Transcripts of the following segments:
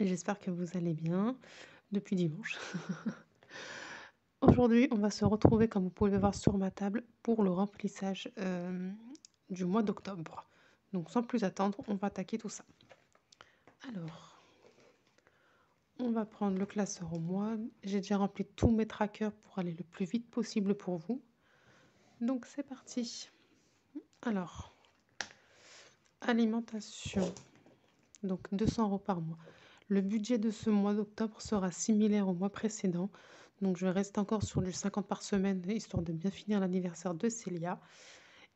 et j'espère que vous allez bien depuis dimanche. Aujourd'hui, on va se retrouver, comme vous pouvez le voir sur ma table, pour le remplissage du mois d'octobre. Donc sans plus attendre, on va attaquer tout ça. Alors, on va prendre le classeur au mois. J'ai déjà rempli tous mes trackers pour aller le plus vite possible pour vous. Donc c'est parti. Alors, alimentation. Donc 200 € par mois. Le budget de ce mois d'octobre sera similaire au mois précédent. Donc je reste encore sur du 50 par semaine, histoire de bien finir l'anniversaire de Célia.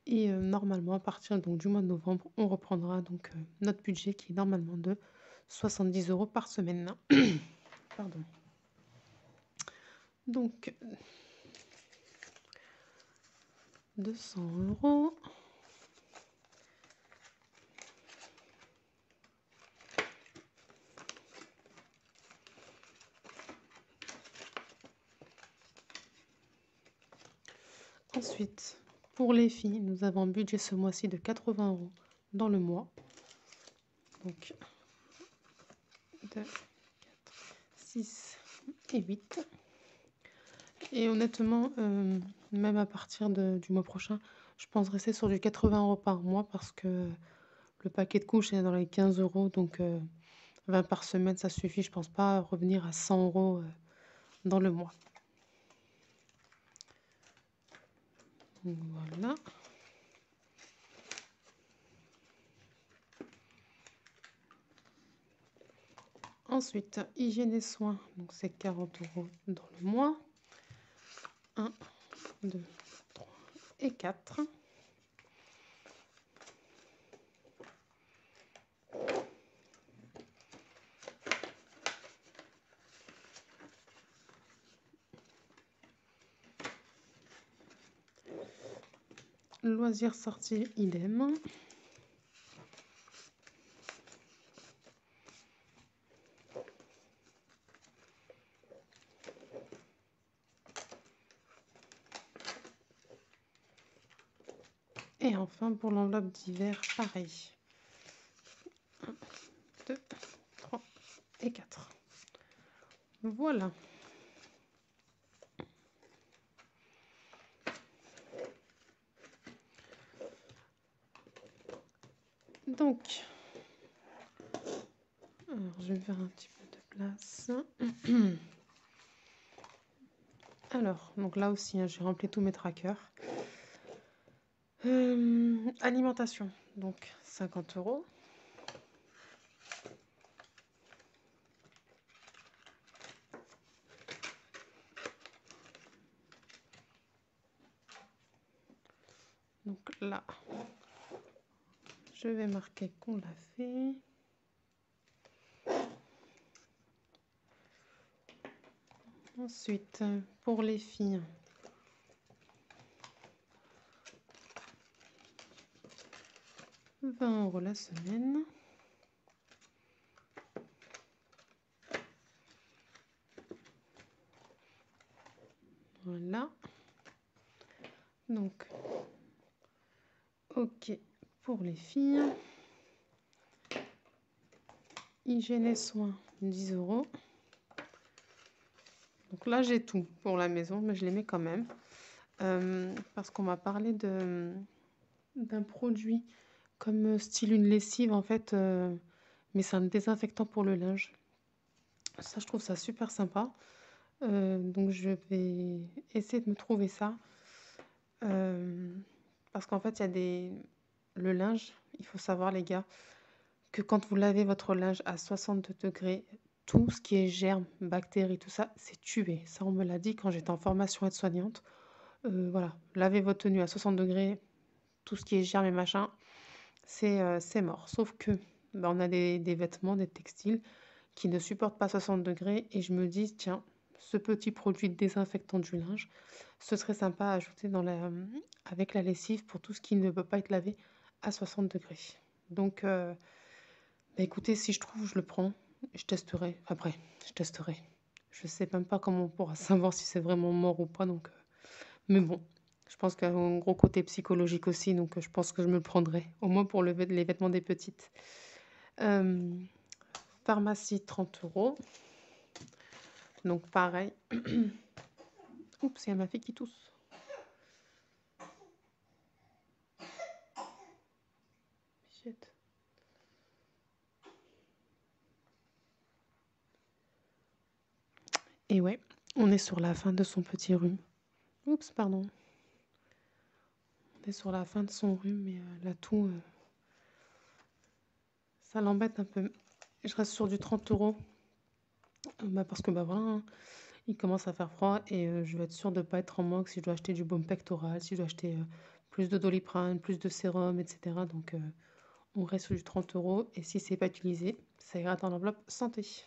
Et normalement, à partir donc, du mois de novembre, on reprendra donc notre budget qui est normalement de 70 € par semaine. Pardon. Donc 200 €. Ensuite, pour les filles, nous avons un budget ce mois-ci de 80 € dans le mois. Donc 2, 4, 6 et 8. Et honnêtement, même à partir du mois prochain, je pense rester sur du 80 € par mois parce que le paquet de couches est dans les 15 €. Donc 20 par semaine, ça suffit. Je pense pas revenir à 100 € dans le mois. Donc, voilà. Ensuite, hygiène et soins. Donc c'est 40 € dans le mois. 1, 2, 3 et 4. Loisirs sortis, idem. Et enfin, pour l'enveloppe d'hiver, pareil. 1, 2, 3 et 4. Voilà. Donc, alors, je vais faire un petit peu de place. Alors, donc là aussi, hein, j'ai rempli tous mes trackers. Alimentation, donc 50 €. Donc là, je vais marquer qu'on l'a fait. Ensuite, pour les filles, « 20 € la semaine. Voilà. Donc, OK pour les filles. Hygiène et soins, 10 €. Donc là, j'ai tout pour la maison, mais je les mets quand même. Parce qu'on m'a parlé d'un produit comme style une lessive, en fait, mais c'est un désinfectant pour le linge. Ça, je trouve ça super sympa. Donc je vais essayer de me trouver ça. Parce qu'en fait, il y a le linge, il faut savoir, les gars, que quand vous lavez votre linge à 62 degrés, tout ce qui est germes, bactéries, tout ça, c'est tué. Ça, on me l'a dit quand j'étais en formation aide-soignante. Voilà, lavez votre tenue à 60 degrés, tout ce qui est germes et machin, c'est mort. Sauf que on a des vêtements, des textiles qui ne supportent pas 60 degrés. Et je me dis, tiens, ce petit produit désinfectant du linge, ce serait sympa à ajouter avec la lessive pour tout ce qui ne peut pas être lavé à 60 degrés. Donc, écoutez, si je trouve, je le prends. Je testerai. Après, je testerai. Je sais même pas comment on pourra savoir si c'est vraiment mort ou pas. Donc, mais bon, je pense qu'il y a un gros côté psychologique aussi. Donc, je pense que je me le prendrai. Au moins pour les vêtements des petites. Pharmacie, 30 €. Donc pareil. Oups, il y a ma fille qui tousse. Shit. Et ouais, on est sur la fin de son petit rhume. Oups, pardon. On est sur la fin de son rhume, mais la toux, ça l'embête un peu. Je reste sur du 30 €. Parce que voilà, hein, il commence à faire froid et je veux être sûre de ne pas être en manque si je dois acheter du baume pectoral, si je dois acheter plus de Doliprane, plus de sérum, etc. Donc on reste sur du 30 € et si c'est pas utilisé, ça ira dans l'enveloppe santé.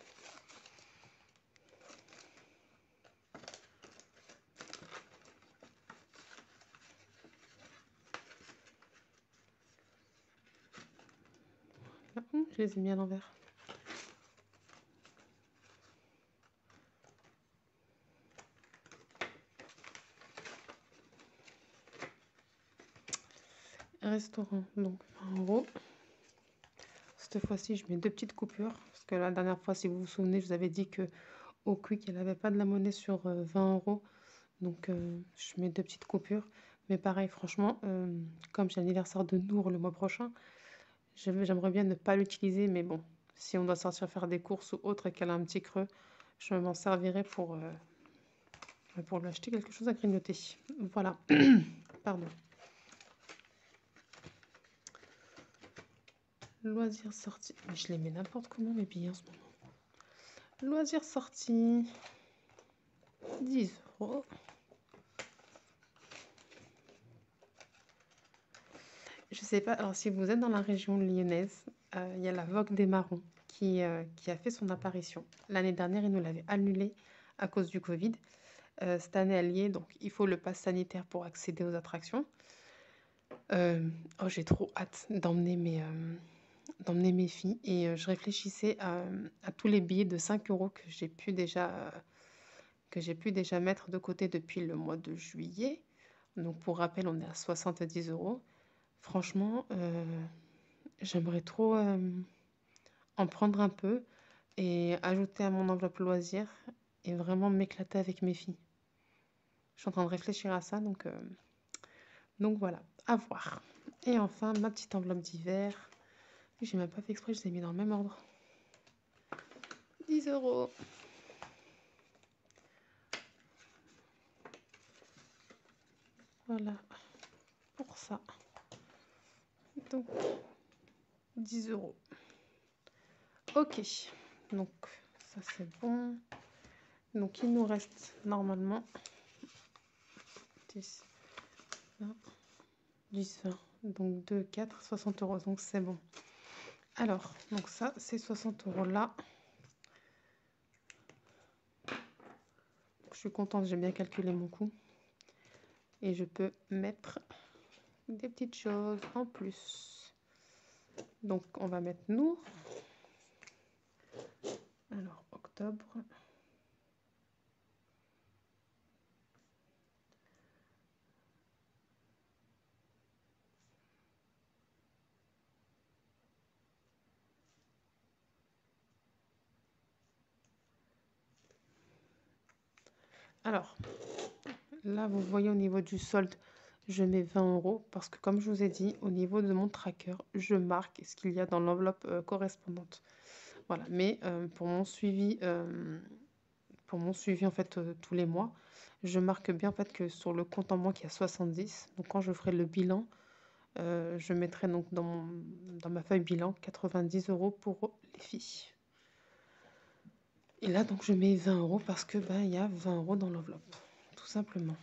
Ah, je les ai mis à l'envers. Restaurant, donc 20 €. Cette fois-ci, je mets 2 petites coupures. Parce que la dernière fois, si vous vous souvenez, je vous avais dit que au Quick, elle n'avait pas de la monnaie sur 20 €. Donc, je mets 2 petites coupures. Mais pareil, franchement, comme j'ai l'anniversaire de Nour le mois prochain, j'aimerais bien ne pas l'utiliser. Mais bon, si on doit sortir faire des courses ou autre et qu'elle a un petit creux, je m'en servirai pour lui acheter quelque chose à grignoter. Voilà. Pardon. Loisirs sortis. Mais je les mets n'importe comment, mes billets en ce moment. Loisirs sortis. 10 €. Je sais pas, alors si vous êtes dans la région lyonnaise, il y a la Vogue des Marrons qui a fait son apparition. L'année dernière, ils nous l'avaient annulée à cause du Covid. Cette année, elle y est, donc il faut le pass sanitaire pour accéder aux attractions. Oh, j'ai trop hâte d'emmener mes filles et je réfléchissais à tous les billets de 5 € que j'ai pu déjà mettre de côté depuis le mois de juillet. Donc pour rappel, on est à 70 €. Franchement, j'aimerais trop en prendre un peu et ajouter à mon enveloppe loisir et vraiment m'éclater avec mes filles. Je suis en train de réfléchir à ça, donc voilà, à voir. Et enfin, ma petite enveloppe d'hiver. J'ai même pas fait exprès, je les ai mis dans le même ordre. 10 €. Voilà, pour ça. Donc, 10 €. Ok, donc ça c'est bon. Donc il nous reste normalement 10, 20, 10, 20. Donc 2, 4, 60 €. Donc c'est bon. Alors, donc ça, ces 60 € là. Je suis contente, j'ai bien calculé mon coût. Et je peux mettre des petites choses en plus. Donc on va mettre nous. Alors, octobre. Alors, là, vous voyez au niveau du solde, je mets 20 € parce que comme je vous ai dit, au niveau de mon tracker, je marque ce qu'il y a dans l'enveloppe correspondante. Voilà, mais pour mon suivi en fait tous les mois, je marque bien en fait que sur le compte en banque, il y a 70. Donc quand je ferai le bilan, je mettrai donc dans ma feuille bilan 90 € pour les filles. Et là, donc, je mets 20 € parce que il y a 20 € dans l'enveloppe, tout simplement.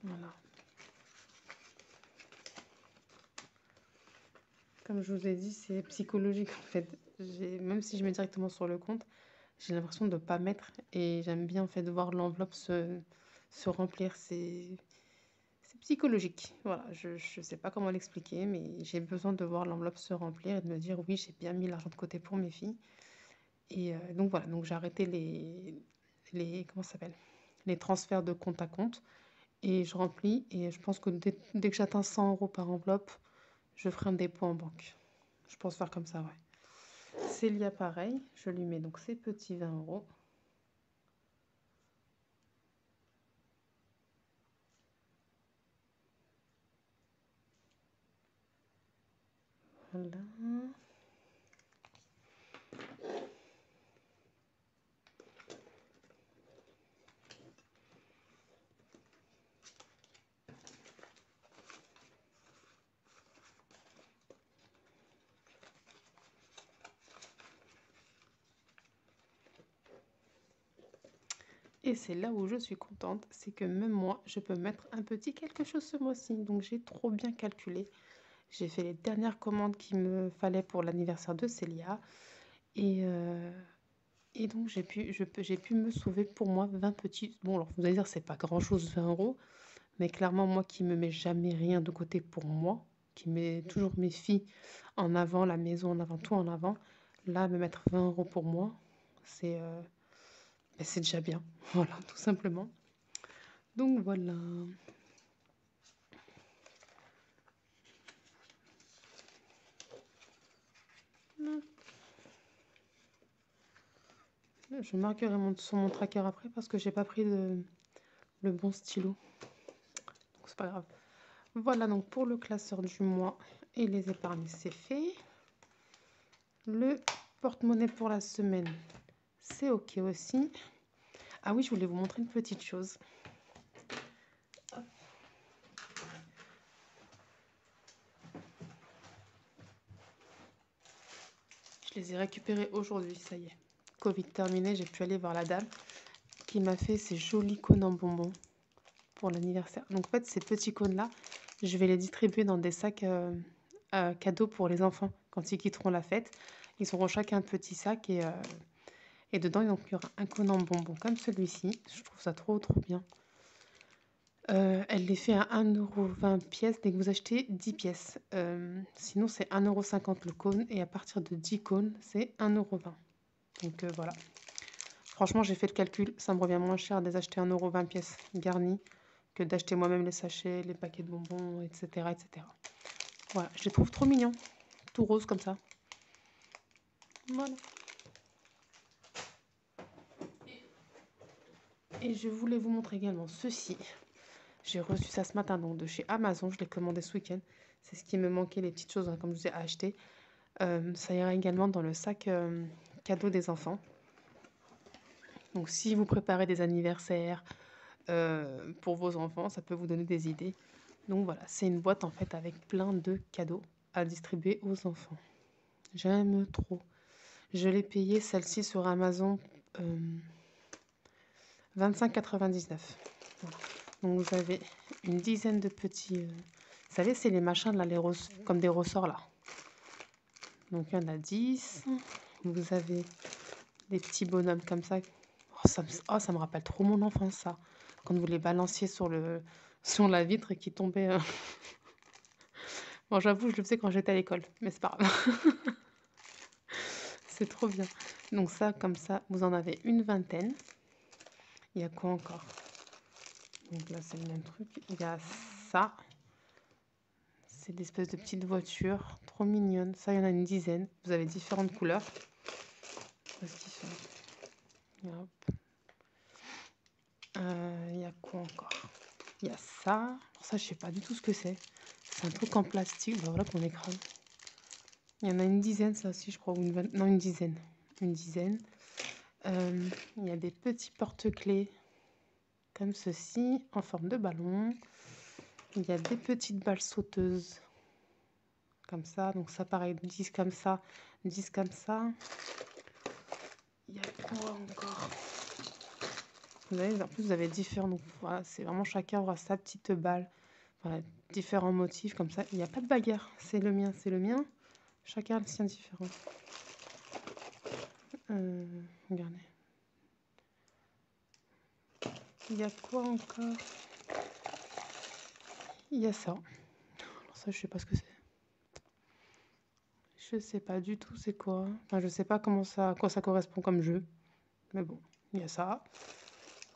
Voilà. Comme je vous ai dit, c'est psychologique en fait. Même si je mets directement sur le compte, j'ai l'impression de ne pas mettre et j'aime bien en fait voir l'enveloppe se remplir. C'est psychologique. Voilà, je ne sais pas comment l'expliquer, mais j'ai besoin de voir l'enveloppe se remplir et de me dire oui, j'ai bien mis l'argent de côté pour mes filles. Et donc voilà, donc j'ai arrêté comment ça s'appelle, les transferts de compte à compte et je remplis et je pense que dès que j'atteins 100 € par enveloppe, je ferai un dépôt en banque. Je pense faire comme ça, ouais. Célia, pareil. Je lui mets donc ses petits 20 euros. Voilà. Et c'est là où je suis contente, c'est que même moi, je peux mettre un petit quelque chose ce mois-ci. Donc j'ai trop bien calculé. J'ai fait les dernières commandes qu'il me fallait pour l'anniversaire de Célia. Et, donc j'ai pu me sauver pour moi 20 petits. Bon, alors vous allez dire, c'est pas grand-chose 20 euros. Mais clairement, moi qui me mets jamais rien de côté pour moi, qui mets toujours mes filles en avant, la maison en avant, tout en avant, là, me mettre 20 euros pour moi, c'est ben, c'est déjà bien. Voilà, tout simplement. Donc voilà. Je marquerai sur mon tracker après parce que j'ai pas pris le bon stylo. Donc c'est pas grave. Voilà donc pour le classeur du mois et les épargnes, c'est fait. Le porte-monnaie pour la semaine, c'est ok aussi. Ah oui, je voulais vous montrer une petite chose. Je les ai récupérés aujourd'hui, ça y est. Covid terminé, j'ai pu aller voir la dame qui m'a fait ces jolis cônes en bonbons pour l'anniversaire. Donc en fait, ces petits cônes-là, je vais les distribuer dans des sacs cadeaux pour les enfants quand ils quitteront la fête. Ils auront chacun un petit sac et dedans, donc, il y aura un cône en bonbons comme celui-ci. Je trouve ça trop bien. Elle les fait à 1,20 € pièce dès que vous achetez 10 pièces. Sinon, c'est 1,50 € le cône et à partir de 10 cônes, c'est 1,20 €. Donc voilà. Franchement, j'ai fait le calcul. Ça me revient moins cher de les acheter 1,20 € pièce garnie que d'acheter moi-même les sachets, les paquets de bonbons, etc., etc. Voilà, je les trouve trop mignons. Tout rose comme ça. Voilà. Et je voulais vous montrer également ceci. J'ai reçu ça ce matin donc de chez Amazon. Je l'ai commandé ce week-end. C'est ce qui me manquait, les petites choses hein, comme je vous ai acheté. Ça ira également dans le sac cadeau des enfants. Donc si vous préparez des anniversaires pour vos enfants, ça peut vous donner des idées. Donc voilà, c'est une boîte en fait avec plein de cadeaux à distribuer aux enfants. J'aime trop. Je l'ai payé celle-ci sur Amazon 25,99 €. Voilà. Donc vous avez une dizaine de petits... Vous savez, c'est les machins là, comme des ressorts là. Donc il y en a 10. Vous avez des petits bonhommes comme ça. Ça me rappelle trop mon enfance ça. Quand vous les balanciez sur la vitre et qui tombaient. Bon, j'avoue, je le faisais quand j'étais à l'école, mais c'est pas grave. C'est trop bien. Donc ça, comme ça, vous en avez une vingtaine. Il y a quoi encore? Donc là, c'est le même truc. Il y a ça. C'est des espèces de petites voitures, trop mignonnes. Ça, il y en a une dizaine. Vous avez différentes couleurs. Qu'est-ce qu'ils sont? Hop. Il y a quoi encore? Il y a ça. Alors ça, je sais pas du tout ce que c'est. C'est un truc en plastique. Ben voilà qu'on écrase. Il y en a une dizaine, ça aussi, je crois. Non, une dizaine. Une dizaine. Il y a des petits porte-clés comme ceci, en forme de ballon. Il y a des petites balles sauteuses comme ça. Donc ça, pareil, 10 comme ça, 10 comme ça. Il y a quoi encore? Vous avez, en plus, vous avez différents. Donc voilà, c'est vraiment chacun aura sa petite balle. Voilà, différents motifs comme ça. Il n'y a pas de bagarre. C'est le mien, c'est le mien. Chacun a le sien différent. Regardez. Il y a quoi encore? Il y a ça. Alors ça, je sais pas ce que c'est. Je sais pas du tout c'est quoi. Enfin, je sais pas à quoi ça correspond comme jeu. Mais bon, il y a ça.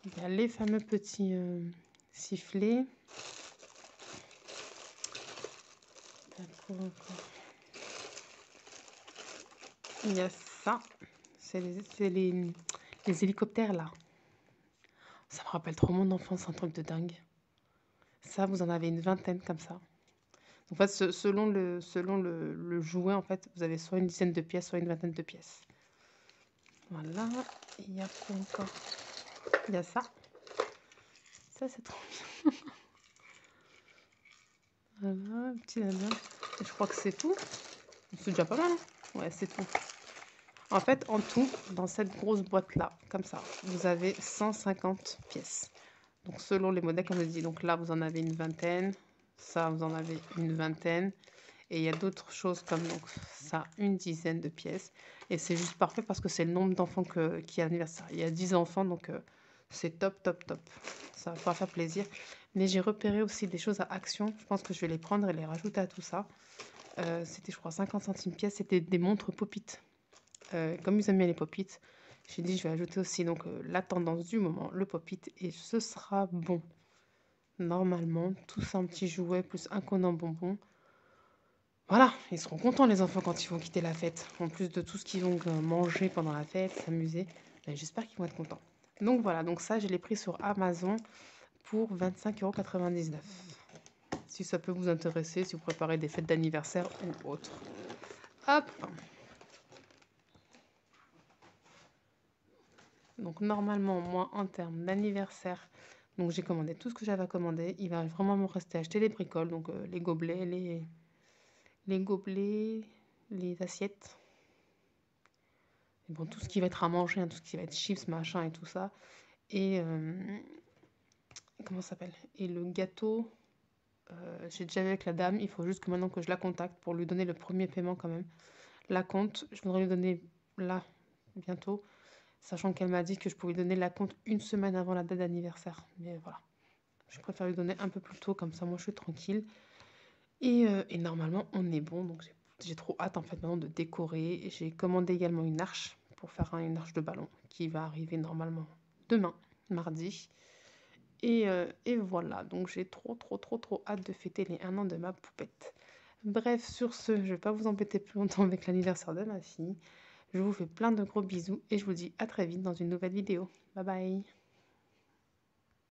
Il y a les fameux petits sifflets. Il y a quoi encore? Il y a ça. C'est les hélicoptères là. Ça me rappelle trop mon enfance, un truc de dingue. Ça, vous en avez une vingtaine comme ça. En fait, selon le jouet, en fait, vous avez soit une dizaine de pièces, soit une vingtaine de pièces. Voilà. Il y a quoi encore? Il y a ça. Ça, c'est trop bien. Voilà, petit nana. Je crois que c'est tout. C'est déjà pas mal, hein? Ouais, c'est tout. En fait, en tout, dans cette grosse boîte-là, comme ça, vous avez 150 pièces. Donc, selon les modèles, comme je dis, donc là, vous en avez une vingtaine. Ça, vous en avez une vingtaine. Et il y a d'autres choses comme donc ça, une dizaine de pièces. Et c'est juste parfait parce que c'est le nombre d'enfants qui est anniversaire. Il y a 10 enfants, donc c'est top, top, top. Ça va faire plaisir. Mais j'ai repéré aussi des choses à Action. Je pense que je vais les prendre et les rajouter à tout ça. C'était, je crois, 50 centimes pièce. C'était des montres Pop-it. Comme ils aiment bien les Pop-it, j'ai dit je vais ajouter aussi donc la tendance du moment, le Pop-it. Et ce sera bon. Normalement, tous un petit jouet plus un condom bonbon. Voilà, ils seront contents les enfants quand ils vont quitter la fête. En plus de tout ce qu'ils vont manger pendant la fête, s'amuser. Ben, j'espère qu'ils vont être contents. Donc voilà, donc ça je l'ai pris sur Amazon pour 25,99 €. Si ça peut vous intéresser, si vous préparez des fêtes d'anniversaire ou autre. Hop. Donc normalement, moi en termes d'anniversaire, donc j'ai commandé tout ce que j'avais à commander. Il va vraiment me rester à acheter les bricoles, donc les gobelets, les assiettes. Et bon, tout ce qui va être à manger, hein, tout ce qui va être chips, machin et tout ça. Et comment ça s'appelle? Et le gâteau, j'ai déjà vu avec la dame. Il faut juste que maintenant que je la contacte pour lui donner le premier paiement quand même. La compte, je voudrais lui donner là, bientôt. Sachant qu'elle m'a dit que je pouvais lui donner la compte une semaine avant la date d'anniversaire. Mais voilà, je préfère lui donner un peu plus tôt, comme ça moi je suis tranquille. Et normalement on est bon, donc j'ai trop hâte en fait maintenant de décorer. J'ai commandé également une arche pour faire une arche de ballon qui va arriver normalement demain, mardi. Et voilà, donc j'ai trop trop trop trop hâte de fêter les 1 an de ma poupette. Bref, sur ce, je ne vais pas vous embêter plus longtemps avec l'anniversaire de ma fille. Je vous fais plein de gros bisous et je vous dis à très vite dans une nouvelle vidéo. Bye bye!